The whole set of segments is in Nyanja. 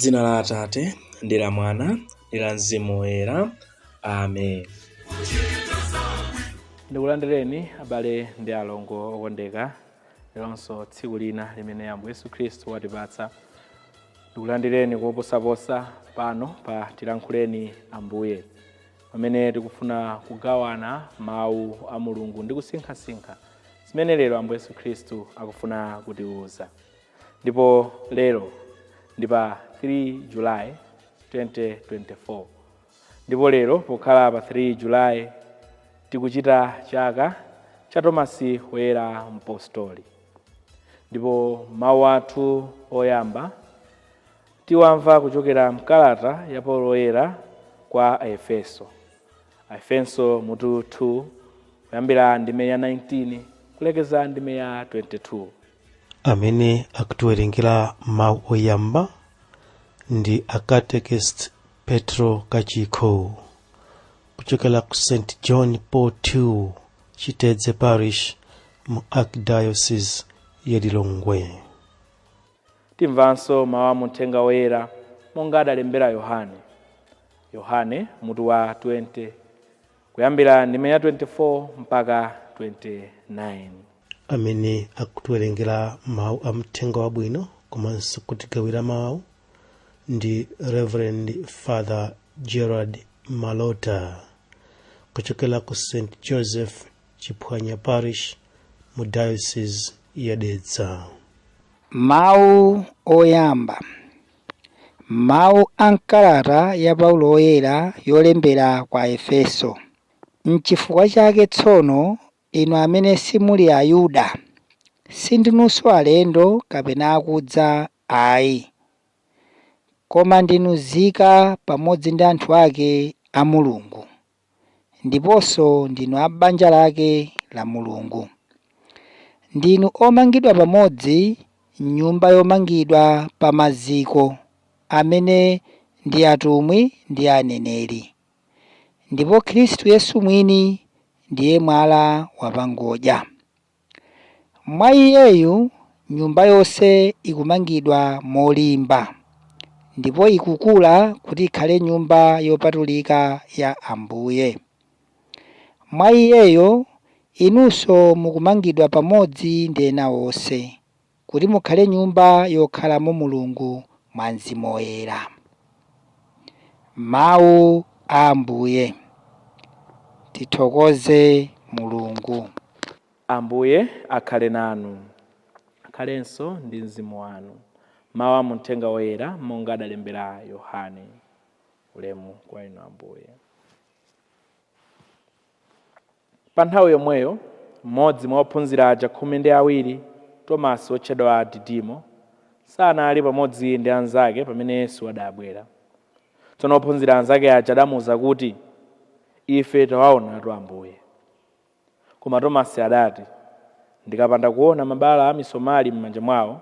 Dzina la Atate ndi la Mwana ndi la Mzimu Woyera. Amen. Ndikulandireni abale ndi alongo okondeka leronso tsiku lina limene Ambuye Yesu Khristu watipatsa. Ndikulandireni koposaposa pano pa Tilankhuleni Ambuye, pamene tikufuna kugawana mawu a Mulungu ndi kusinkhasinkha zimene lero Ambuye Yesu Khristu akufuna kutiwuza. Ndipo lero ndi pa 3 July 2024. Ndipo lero pokhala pa 3 July tikuchita chaka cha Tomasi Woyera Mpostoli. Ndipo mawu athu oyamba tiwamva kuchokera mkalata ya Paulo Woyera kwa Aefeso. Aefeso mutu 2 kuyambira ndime ya 19 kulekeza ndime ya 22. Amene akutiwerengera mawu oyamba ndi akatekist Petro Kachiko kuchokera ku St. John Paul II Chitedze Parish mu Archdiocese ya Lilongwe. Timvanso mawu a Uthenga Woyera monga adalembera Yohane mutu wa 20 kuyambira ndime ya 24 mpaka 29. Amene akutiwerengera mawu a Uthenga Wabwino komanso kutigawira mawu ndi Reverend Father Gerard Malota kuchokera ku St. Joseph Chiphwanya Parish mu Diocese ya Dedza. Mawu oyamba. Mawu ankalata ya Paulo Woyera yolembera kwa Efeso. N'chifukwa chake tsono inu amene simuli Ayuda, sindinunso alendo kapena akudza ayi, koma ndinu nzika pamodzi ndi anthu ake a Mulungu, ndiponso ndinu a banja lake la Mulungu. Ndinu omangidwa pamodzi nyumba yomangidwa pa maziko amene ndi atumwi ndi aneneri, ndipo Khristu Yesu mwini ndiye mwala wapangodya. Mwa Iyeyu nyumba yonse ikumangidwa molimba, ndipo ikukula kuti ikhale nyumba yopatulika ya Ambuye. Mwa Iyeyo inunso mukumangidwa pamodzi ndi ena onse kuti mukhale nyumba yokhalamo Mulungu mwa Mzimu Woyera. Mawu a Ambuye. Tithokoze Mulungu. Ambuye akhale nanu, akhalenso ndi mzimu wanu. Mawu a Uthenga Woyera monga adalembera Yohane. Ulemu kwa inu Ambuye. Pa nthawi yomweyo mmodzi mwa ophunzira aja 12, Tomasi wotchedwa Didimo, sanali pamodzi ndi anzake pamene Yesu adabwera. Tsono ophunzira anzake aja adamuwuza kuti, ife tawaonatu Ambuye. Koma Tomasi adati, ndikapanda kuona mabala a misomali m'manja mwawo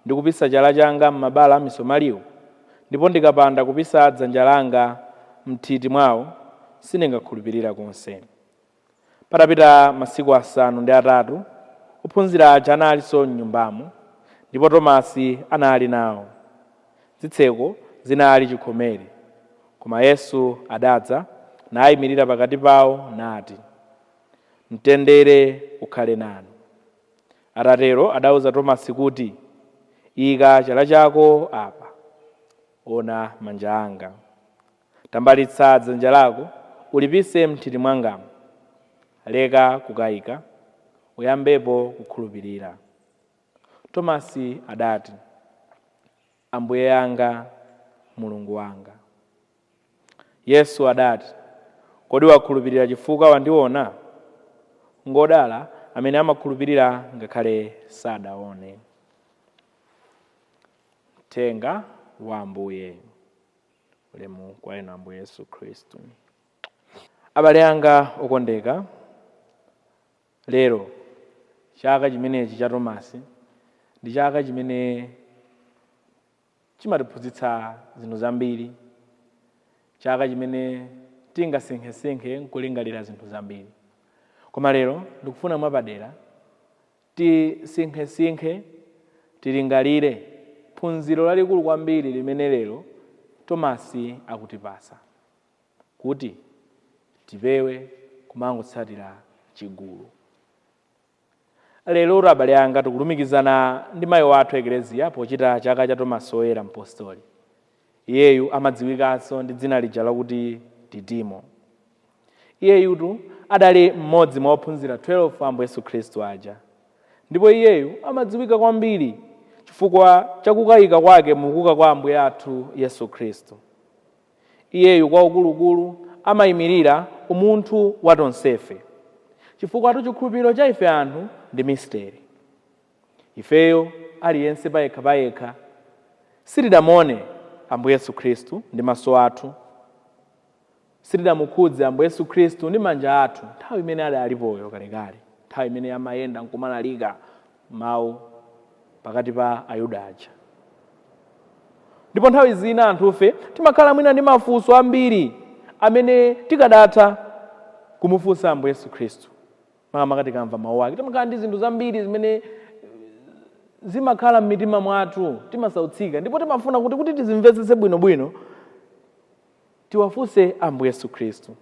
ndi kupisa chala changa m'mabala a misomaliwo, ndipo ndikapanda kupisa dzanja langa m'nthiti mwawo, sindingakhulupirira konse. Patapita masiku 8, ophunzira aja analinso m'nyumbamo, ndipo Tomasi anali nawo. Zitseko zinali chikhomere, koma Yesu adadza nayimirira pakati pawo nati, mtendere ukhale nanu. Atatero adawuza Tomasi kuti, ika chala chako apa, ona manja anga. Tambalitsa dzanja lako ulipise m'nthiti mwangamo. Leka kukayika, uyambepo kukhulupirira. Tomasi adati, Ambuye anga, Mulungu wanga. Yesu adati, kodi wakhulupirira chifukwa wandiona? Ngodala amene amakhulupirira ngakhale sadaone. Uthenga wa Ambuye. Ulemu kwa inu Ambuye Yesu Khristu. Abale anga okondeka, lero chaka chimenechi cha Tomasi ndi chaka chimene chimatiphunzitsa zinthu zambiri, chaka chimene tingasinkhesinkhe nkulingalira zinthu zambiri. Koma lero ndikufuna mwapadera tisinkhesinkhe, tilingalire phunziro lalikulu kwambiri limene lero Tomasi akutipasa kuti tipewe kumangotsatira chigulu. Lero abale anga tikulumikizana ndi mayi wathu Ekleziya pochita chaka cha Tomasi Woyera Mpostoli. Iyeyu amadziwikanso ndi dzina lija lakuti Didimo. Iyeyutu adali mmodzi mwa ophunzira 12 a Ambuye Yesu Khristu aja. Ndipo iyeyu amadziwika kwambiri chifukwa chakukayika kwake mukuka kwa Ambuye athu Yesu Khristu. Iyeyu kwa ukulukulu amayimirira umunthu wa tonsefe. Chifukwa chikhulupiriro cha ife anthu ndi misteri. Ifeyo aliyense payekha sitidamone Ambuye Yesu Khristu ndi maso athu, sitidamukhudze Ambuye Yesu Khristu ndi manja athu nthawi imene adalipoyo kalekale, nthawi imene amayenda nkumalalika mawu pakati pa Ayuda aja. Ndipo nthawi zina anthufe timakhala mwina ndi mafunso ambiri amene tikadatha kumufunsa Ambuye Yesu Khristu. Makamaka tikamva mawu ake timakhala ndi zinthu zambiri zimene zimakhala m'mitima mwathu, timasautsika ndipo timafuna kuti tizimvetsetse bwinobwino tiwafunse Ambuye Yesu Khristu.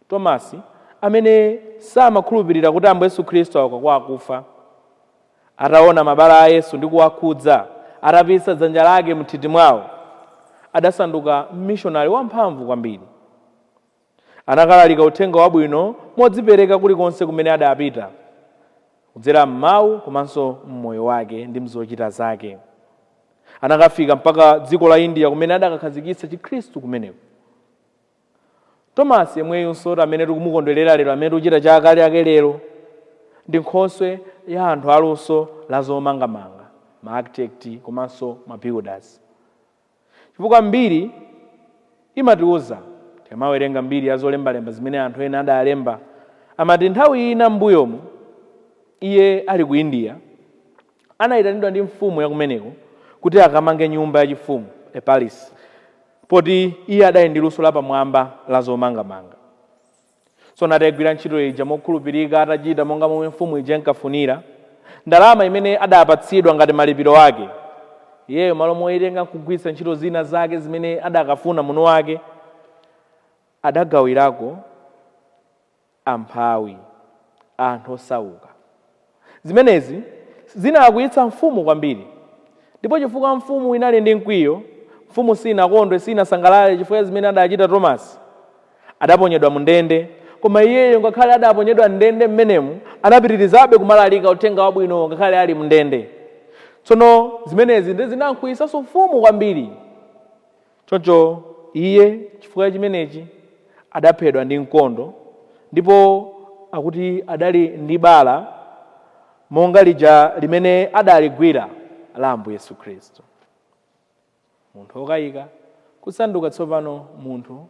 Tomasi amene samakhulupirira kuti Ambuye Yesu Khristu auka kwa akufa, ataona mabala a Yesu ndi kuwakhudza, atapisa dzanja lake m'nthiti mwawo, adasanduka mmishonari wamphamvu kwambiri. Anakalalika uthenga wabwino modzipereka kulikonse kumene adapita, kudzera m'mawu komanso m'moyo wake ndi mzochita zake. Anakafika mpaka dziko la India kumene adakakhazikitsa Chikhristu kumeneko. Tomasi yemweyunso amene tikumukondwerera lero, amene tikuchita chaka chake lero, ndi nkhoswe ya anthu aluso la zomangamanga, ma-architect komanso ma-builders. Chifukwa mbiri imatiuza, tikamawerenga mbiri ya zolembalemba zimene anthu ena adalemba, amati nthawi ina m'mbuyomu iye ali ku India anayitanidwa ndi mfumu ya kumeneko kuti akamange nyumba yachifumu, a palace, poti iye adali ndi luso lapamwamba la zomangamanga. So natayigwira ntchito ija mokhulupirika, atachita monga momwe mfumu ija inkafunira. Ndalama imene adapatsidwa ngati malipiro ake, iyeyo malo moyerenga kugwiritsa ntchito zina zake zimene adakafuna muno wake, adagawirako amphawi, anthu osauka. Zimenezi zinakuyitsa mfumu kwambiri. Ndipo chifukwa mfumu inali ndi mkwiyo, mfumu sinakondwe, sinasangalale chifukwa zimene adachita Tomasi, adaponyedwa mu ndende. Koma iyeyo ngakhale adaponyedwa ndende mmenemu, anapitirizabe kumalalika uthenga wabwino ngakhale ali mu ndende. Tsono zimenezi ndi zinakuyitsanso mfumu kwambiri. Choncho iye chifukwa chimenechi adaphedwa ndi mkondo, ndipo akuti adali ndi bala monga lija limene adaligwira la Ambuye Yesu Khristu. Munthu okayika kusanduka tsopano munthu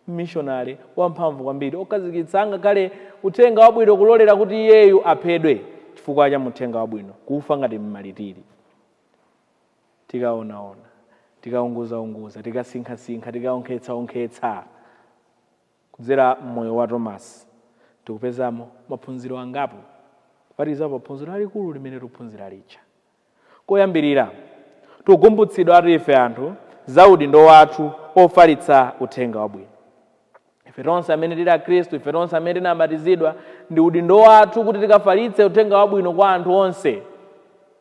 mmishonari wamphamvu kwambiri, okhazikitsa ngakhale uthenga wabwino kulolera kuti iyeyu aphedwe chifukwa cha uthenga wabwino, kufa ngati mmalitiri. Tikaonaona, tikaunguzaunguza, tikasinkha-sinkha, tikaonkhetsa-onkhetsa kudzera mmoyo wa Tomasi, tikupezamo maphunziro angapo, kupatizapo phunziro lalikulu limene tikuphunzira lija. Koyambirira, tikukumbutsidwa ati ife anthu za udindo wathu ofalitsa uthenga wabwino. Ife tonse amene tili a Khristu, ife tonse amene tinabatizidwa, ndi udindo wathu kuti tikafalitse uthenga wabwino kwa anthu onse,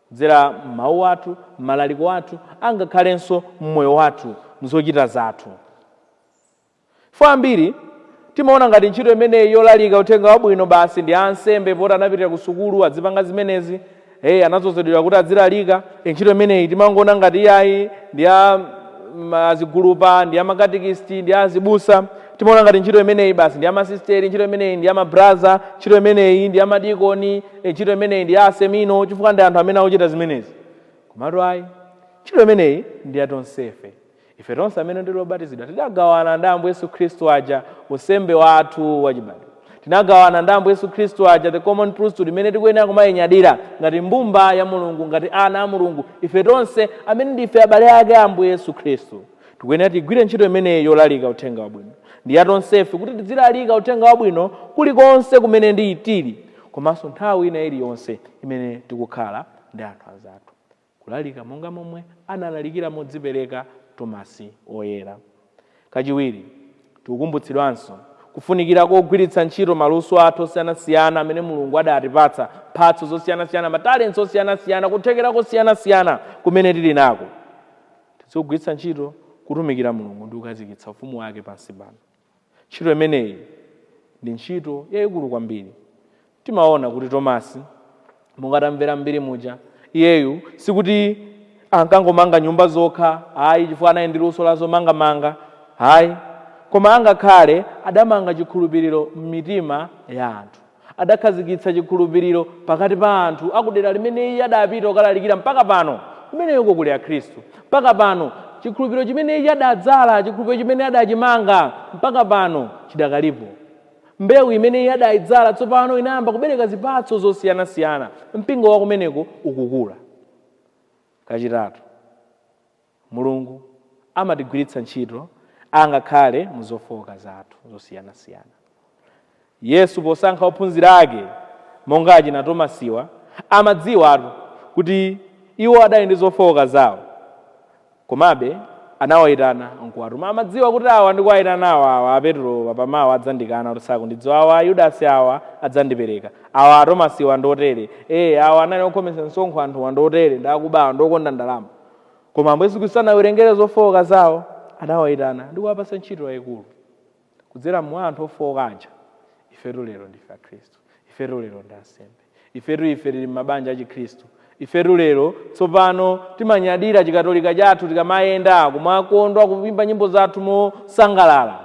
kudzera m'mawu athu, m'malaliko athu, angakhalenso m'moyo wathu, mzochita zathu. Fo ambiri timaona ngati ntchito imeneyi yolalika uthenga wabwino basi ndi ansembe poti anapitira ku sukulu adzipanga zimenezi, anadzozedwera kuti azilalika. Ntchito imeneyi timangoona ngati iyayi ndi azigulupa, ndi amakatikisiti, ndi azibusa. Timaona ngati ntchito imeneyi basi ndi amasisteri, ntchito imeneyi ndi amabraza, ntchito imeneyi ndi amadikoni, ntchito imeneyi ndi asemino, chifukwa ndi anthu amene akuchita zimenezi. Komatu ayi, ntchito imeneyi ndi yatonsefe. Ife tonse amene tilobatizidwa tidagawana ndi Ambuye Yesu Khristu aja usembe wathu wachibadwa. Tinagawana ndi Ambuye Yesu Khristu aja the common priesthood imene tikuyenera kumayinyadira ngati mbumba ya Mulungu, ngati ana a Mulungu. Ife tonse amene ndife abale ake a Ambuye Yesu Khristu tikuyenera tigwire ntchito imeneyi yolalika uthenga wabwino. Ndi yatonsefe kuti tizilalika uthenga wabwino kulikonse kumene ndi tili, komanso nthawi ina iliyonse imene tikukhala ndi anthu anzathu. kulalika monga momwe analalikira modzipereka Tomasi oyera. Kachiwiri, tikukumbutsidwanso kufunikira kogwiritsa ntchito maluso athu osiyanasiyana amene Mulungu adatipatsa, mphatso zosiyanasiyana, matalenti osiyanasiyana, kuthekera kosiyanasiyana kumene tili nako. Tizigwiritsa ntchito kutumikira Mulungu ndi kukhazikitsa ufumu wake pansi pano. Ntchito imeneyi ndi ntchito yayikulu kwambiri. Timaona kuti Tomasi mungatamvera mbiri muja, iyeyu sikuti ankangomanga nyumba zokha, hayi chifukwa anali ndi luso la zomangamanga, hayi, koma angakhale adamanga chikhulupiriro m'mitima ya anthu. Adakhazikitsa chikhulupiriro pakati pa anthu akudera limene iye adapita kukalalikira mpaka pano. Kumeneko kuli Akhristu. Mpaka pano chikhulupiriro chimene iye adadzala, chikhulupiriro chimene adachimanga mpaka pano chidakalipo. Mbewu imene iye adayidzala tsopano inayamba kubereka zipatso zosiyanasiyana. Mpingo wa kumeneko ukukula. Kachitatu, Mulungu amatigwiritsa ntchito angakhale muzofowoka zathu zosiyanasiyana. Yesu posankha ophunzira ake monga achina Tomasiwa amadziwatu kuti iwo adali ndi zofowoka zawo, komabe anawayitana nkuwatuma. Amadziwa kuti awa ndikuwayitana awa Petro apamawa adzandikana kuti sakundidziwa, awa Yudasi awa adzandipereka, awa Tomasiwa ndotere, awa anali okhomesa msonkho anthu wandotere, ndakubawa ndokonda ndalama. Koma Ambuye Yesu Khristu anawerengera zofowoka zawo, anawayitana ndi kuwapatsa ntchito yayikulu. Kudzera mwa anthu ofowoka aja, ifetu lero ndife Akhristu, ifetu lero ndi ansembe, ifetu tili m'mabanja a Chikhristu, ifetu lero tsopano timanyadira chikatolika chathu tikamayenda kumakondwa kuyimba nyimbo zathu mosangalala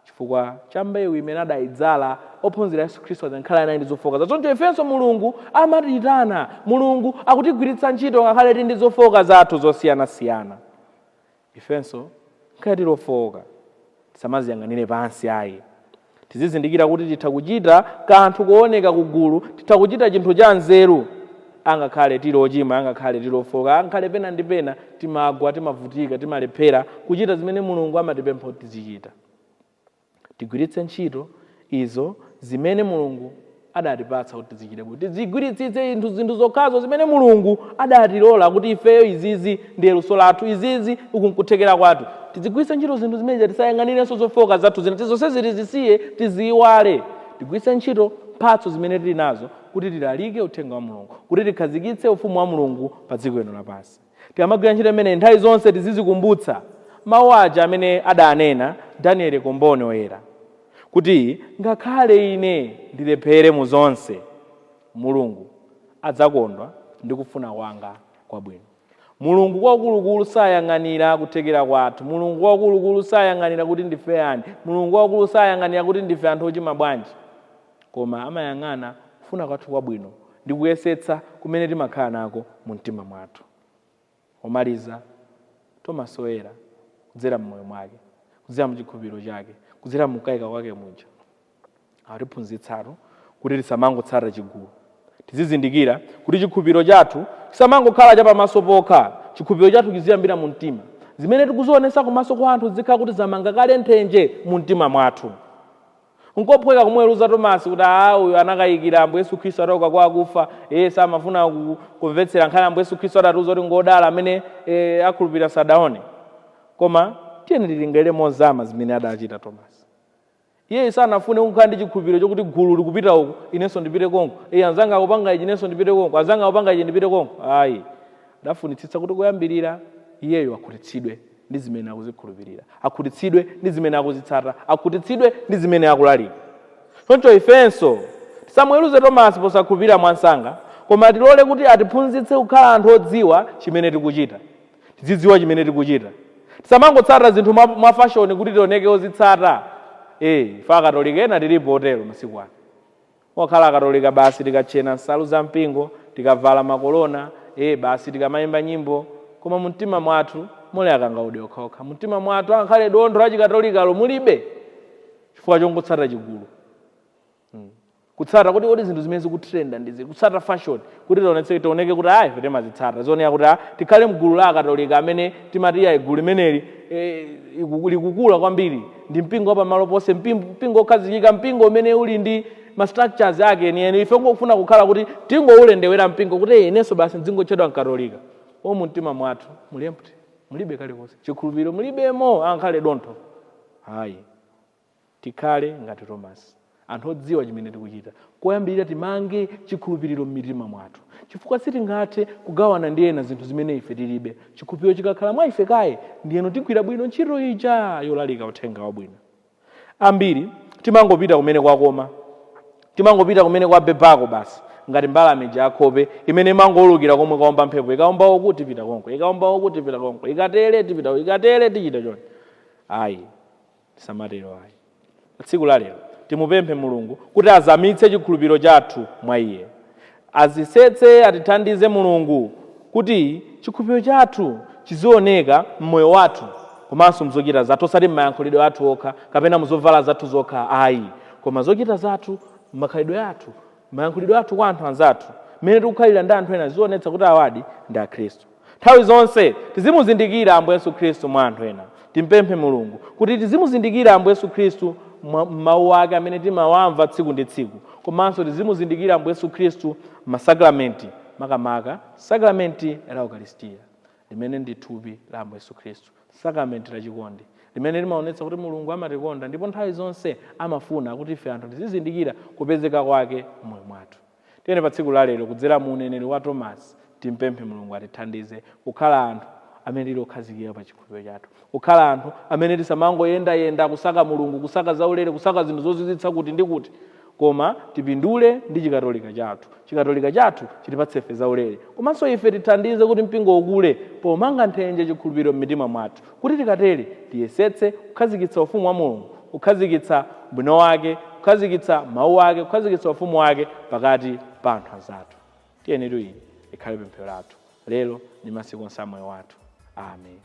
chifukwa cha mbewu imene adayidzala ophunzira Yesu Khristu azankhala naye ndi zofowoka. Choncho ifenso Mulungu amatiyitana, Mulungu akutigwiritsa ntchito ngakhale tili ndi zofowoka zathu zosiyanasiyana. Ifenso ngati lofowoka tisamaziyang'anire pansi ayi. Tizizindikira kuti titha kuchita kanthu kooneka kugulu, titha kuchita chinthu cha nzeru, angakhale tili ochimwa, angakhale tili ofowoka, angakhale pena ndi pena timagwa, timavutika, timalephera kuchita zimene Mulungu amatipempha kuti tizichita. Tigwiritse ntchito izo zimene Mulungu adatipatsa kuti tizichite, kuti tizigwiritsitse zinthu zokhazo zimene Mulungu adatilola kuti ifeyo izizi ndiye luso lathu, izizi ukunkuthekera kwathu. Tizigwiritse ntchito zinthu zimene tisayang'anirenso zofowoka zathu zina, tizonse tizisiye, tiziyiwale. Tigwiritse ntchito mphatso zimene tili nazo kuti tilalike uthenga wa Mulungu, kuti tikhazikitse ufumu wa Mulungu pa dziko lino lapansi. Tikamagwira ntchito imene nthawi zonse tizizikumbutsa mawu aja amene adanena Danieli Komboni oyera, kuti ngakhale ine ndilephere mu zonse, Mulungu adzakondwa ndi kufuna kwanga kwabwino. Mulungu wakulukulu sayang'anira kuthekera kwathu, Mulungu wakulukulu sayang'anira kuti ndife ani, Mulungu wakulukulu sayang'anira kuti ndife anthu ochimwa bwanji, koma amayang'ana kufuna kwathu kwabwino ndi kuyesetsa kumene timakhala nako mu mtima mwathu. Omaliza, Tomasi oyera kudzera mmoyo mwake, kudzera mchikhulupiriro chake, kudzera mukayika kwake muja, atiphunzitsatu kuti tisamangotsata chigulu. Tizizindikira kuti chikhulupiriro chathu chisamangokhala cha pamaso pokha, chikhulupiriro chathu chiziyambira mu mtima. Zimene tikuzionesa kumaso kwa anthu zikhala kuti zamanga kale nthenje mu mtima mwathu. Nkophweka kumweruza Tomasi kuti uyu anakayikira Ambuye Yesu Khristu atauka kwa akufa, samafuna kumvetsera nkhani Ambuye Yesu Khristu adatiuza kuti ngodala amene akhulupirira sadaone. Koma tiyeni tilingere mozama zimene adachita Tomasi. Iye sanafune kukhala ndi chikhulupiriro chokuti gulu likupita uku inenso ndipite konko, anzanga akupanga ichi inenso ndipite konko, anzanga akupanga ichi ndipite konko. Ayi, adafunitsitsa kuti kuyambirira iyeyo akhutitsidwe ndi zimene akuzikhulupirira, akhutitsidwe ndi zimene akuzitsata, akhutitsidwe ndi zimene akulalika. Choncho ifenso tisamweruze Tomasi posakhulupirira mwansanga, koma tilole kuti atiphunzitse kukhala anthu odziwa chimene tikuchita, tizidziwa chimene tikuchita. Tisamangotsata zinthu mwa fashion kuti tioneke ozitsata. Ife akatolika ena tilipo otero masiku ano. Wakhala akatolika basi tikachena nsalu za mpingo, tikavala makolona, basi tikamayimba nyimbo, koma mu mtima mwathu muli akangaude okhaokha. Mu mtima mwathu angakhale dontho la chikatolikalo mulibe chifukwa chongotsata chigulu. Kutsata kuti zinthu zimene zikutrenda ndizi, kutsata fashion kuti tioneke kuti ife timazitsata. Zioneka kuti tikhale mgulu la akatolika amene timati igulu limeneli likukula kwambiri, ndi mpingo wapamalo ponse, mpingo okhazikika, mpingo umene uli ndi ma structures ake enieni. Ife ngokufuna kukhala kuti tingoulendewera mpingo kuti inenso basi ndingotchedwa mkatolika. mu mtima mwathu muli empty, mulibe kalikonse chikhulupiriro, mulibemo ankhale dontho. Hayi, tikhale ngati Tomasi, anthu odziwa chimene tikuchita, koyambirira timange chikhulupiriro m'mitima mwathu, chifukwa sitingathe kugawana ndi ena zinthu zimene ife tilibe. Chikhulupiriro chikakhala mwa ife kaye, ndiyeno tigwira bwino ntchito ija yolalika uthenga wabwino. Ambiri timangopita kumene kwakoma, timangopita kumene kwabebako basi, ngati mbalame jakhope imene imangolukira komwe kwaomba mphepo, ikaombawo kuti pita konko, ikaombawo kuti pita konko, ikatere tipita, ikatere tichita choni. Ayi, tisamatero ayi. Tsiku la lero timupemphe Mulungu kuti azamitse chikhulupiriro chathu mwa Iye, azisetse, atithandize Mulungu kuti chikhulupiriro chathu chizioneka mmoyo wathu komanso mzochita zathu, osati m'mayankhulidwe athu okha kapena muzovala zathu zokha. Ayi, koma zochita zathu, makhalidwe athu, mayankhulidwe athu kwa anthu anzathu, mmene tikukhalira ndi anthu ena zionetsa kuti awadi ndi Akhristu. Nthawi zonse tizimuzindikira Ambuye Yesu Khristu mwa anthu ena. Timpemphe Mulungu kuti tizimuzindikira Ambuye Yesu Khristu mawu ake amene timawamva tsiku ndi tsiku, komanso tizimuzindikira Ambuye Yesu Khristu masakramenti, makamaka sakramenti la Ukaristiya limene ndi thupi la Ambuye Yesu Khristu, sakramenti la chikondi limene limaonetsa kuti Mulungu amatikonda ndipo nthawi zonse amafuna kuti ife anthu tizizindikira kupezeka kwake moyo mwathu. Tiyeni pa tsiku la lero kudzera mu uneneri wa Tomasi timpemphe Mulungu atithandize kukhala anthu amene tili okhazikika pa chikhulupiriro chathu, kukhala anthu amene tisamangoyenda kusaka Mulungu, kusaka zaulere, kusaka zinthu zozizwitsa kuti ndi kuti, koma tipindule ndi chikatolika chathu. Chikatolika chathu chitipatse ife zaulere, komanso ife tithandize kuti mpingo ukule pomanga nthenje chikhulupiriro m'mitima mwathu, kuti tikatere tiyesetse kukhazikitsa ufumu wa Mulungu, kukhazikitsa bwino wake, kukhazikitsa mawu ake, kukhazikitsa ufumu wake pakati pa anthu anzathu. Tiyeni iyi ikhale pemphero lathu lero ndi masiku onse a moyo wathu. Amen.